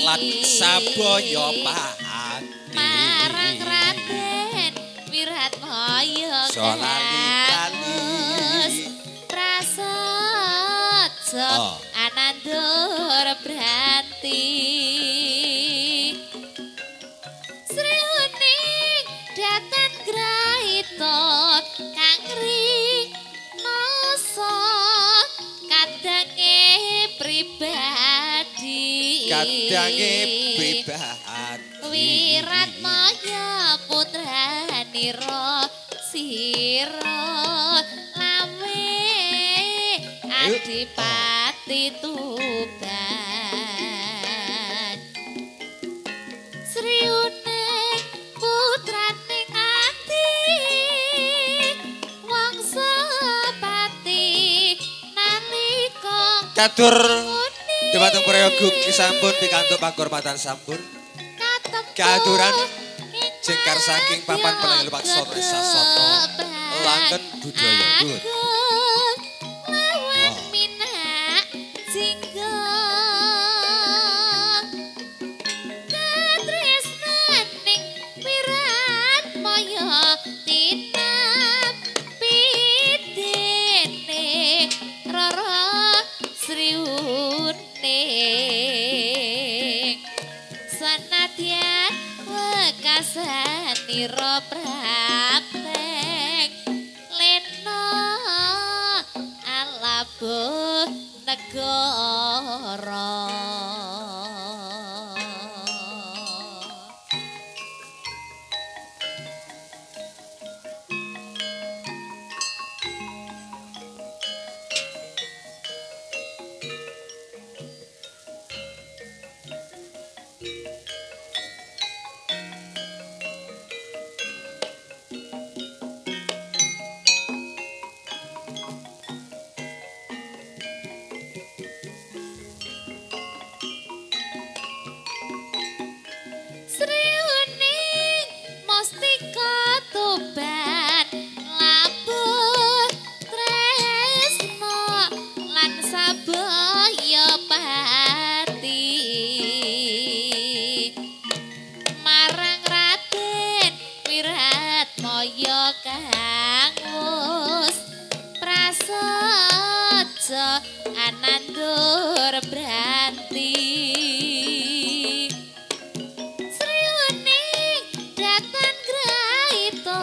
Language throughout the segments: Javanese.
Lat Saboyo Pati marang Raden Wiratmaya Solali-kali prasaja Anandor Branti Sri Huning Datan Graito Kangri Noso kadange pribadi Wiratmaya putranira sira lawe Adipati Tuban Sri Uning putraning ati Wangsapati nalika Catur Demateng Prayoga sampun pikantuk panghormatan sampun keaturan jengkar saking papan pelengil Paksana Sasoto langgeng budaya Gur. Lawan minak singgung katresnaning Wiratmaya tinampi dene Rara Sri Uning sanadyan wekasanira praktek lena alabuh negara Sri Uning Mustika Tuban labuh tresna lan sabaya pati marang Raden Wiratmaya kang wus prasaja Anandor Branti Datan Graito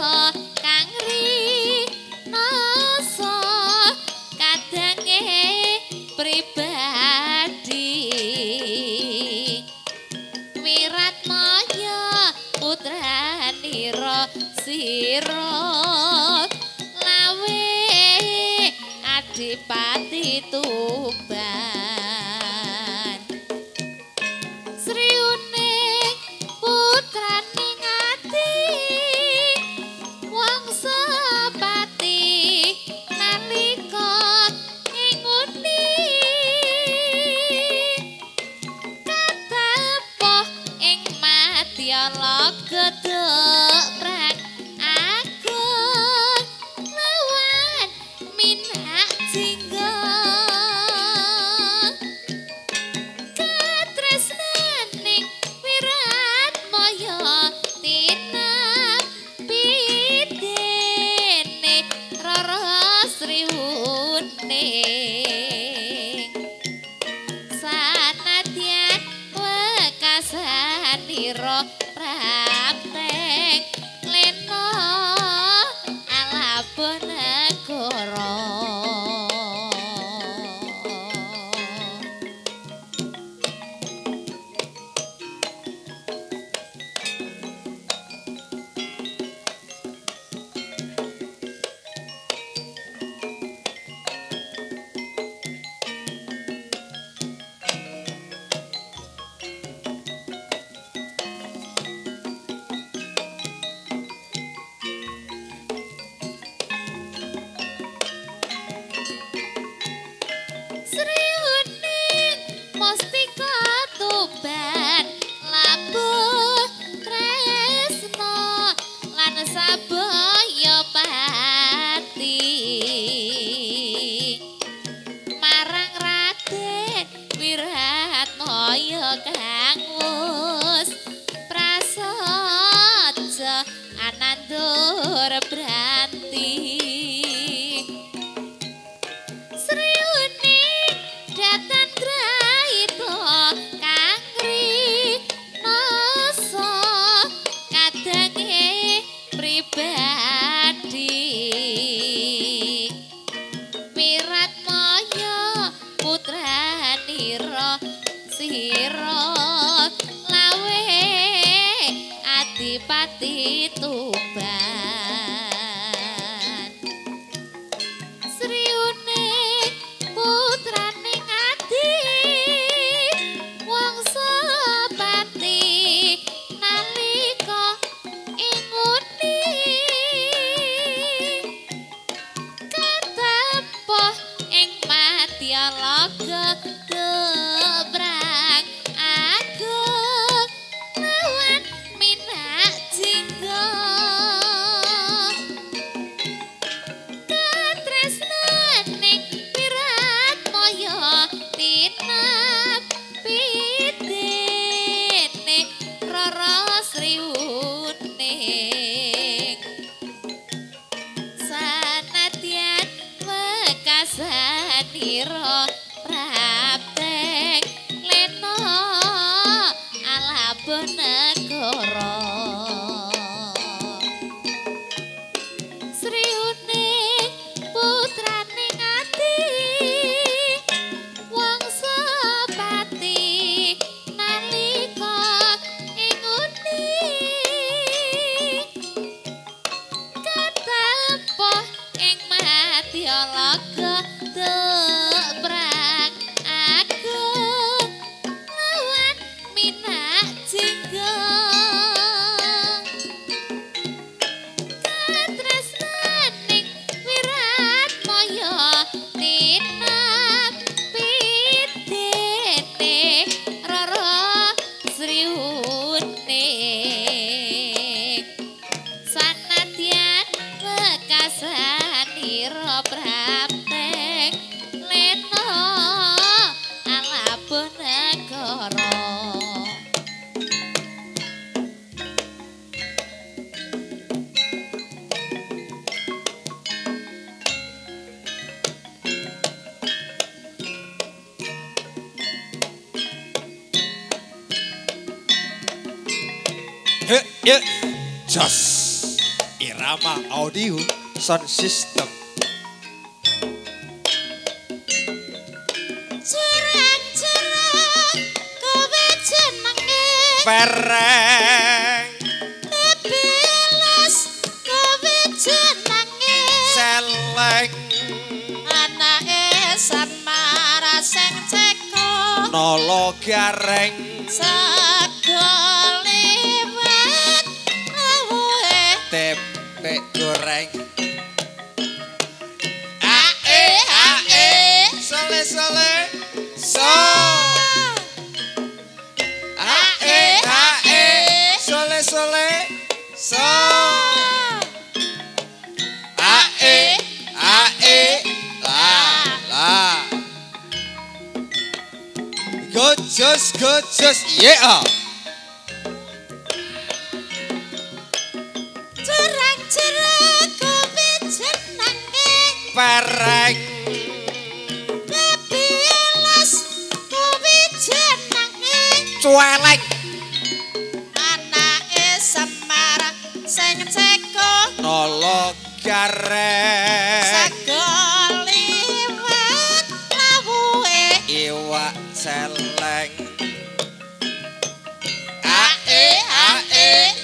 Kangri Noso kadange pribadi Wiratmaya putranira sira lawe Adipati Tuban Sri Uning putraning ati Wangsapati nalika nginguni katepoh ing Madyala Gedhok agung lawan minak singgung katresnaning Wiratmaya tinampi dene Rara Sri Uning sanadyan wekasanira praktek lena alabuh negara tandur branti Sriuni datan graito kangri noso kadange pribadi Wirat Maya putranira sira lawe Adipati Tuban Sriune putrane ngati wangsa pati nalika inguni katempoh ing Matyalaga gebrang agung lawan minak jingga katresnaning Wirat Maya tinap pitene Rara Sriuning sanadyan wekasanira praptek lena Alabonegara Sriuning putrane ngati wangsa pati nalika inguni katempoh ing Matyalaga gebrang agung lawan minak jingga katresnaning Wirat Maya tinap pitene Rara Sriuning sanadyan wekasanira praptek lena Alabonegara Yuk, jos Irama Audio Sound System. Cerang-cerang kowe jenenge Pereng Tebelas kowe jenenge Seleng anake Samara sing ceko Nolo Gareng sagol liwat awuhe Tempe goreng Sole sole so Sole sole so la Good just yeah Cerang-cerang kowe jenenge Pereng Tebelas kowe jenenge Cuelek anake Semar sing ceko Nolo Gareng sagol liwat lawuhe Iwak celeng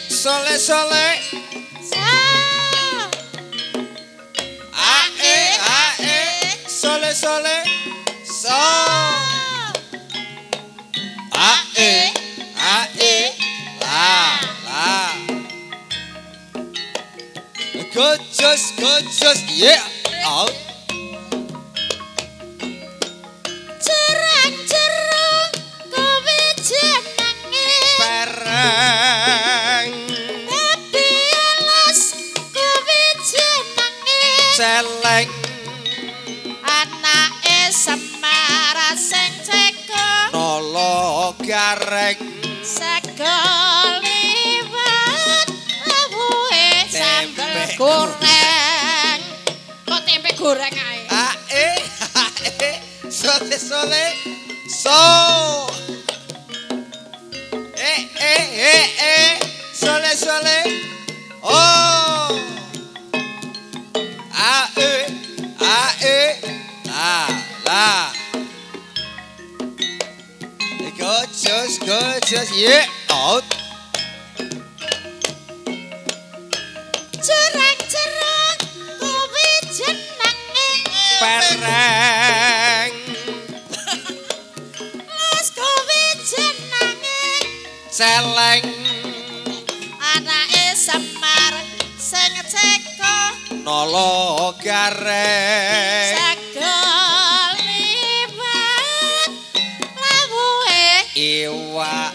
Sole sole Sole sole so la Good just yeah out Cerang-cerang kowe jenenge Pereng Tebelas kowe jenenge Celeng anake Semar sing ceko Nolo Gareng sagol liwat lawuhe sole so sole sole oh la good just yeah out Cerang-cerang kuwi jenenge pereng Mas kuwi jenenge celeng anake Semar sing ceko nolo gareng segel liwat lawuhe iwak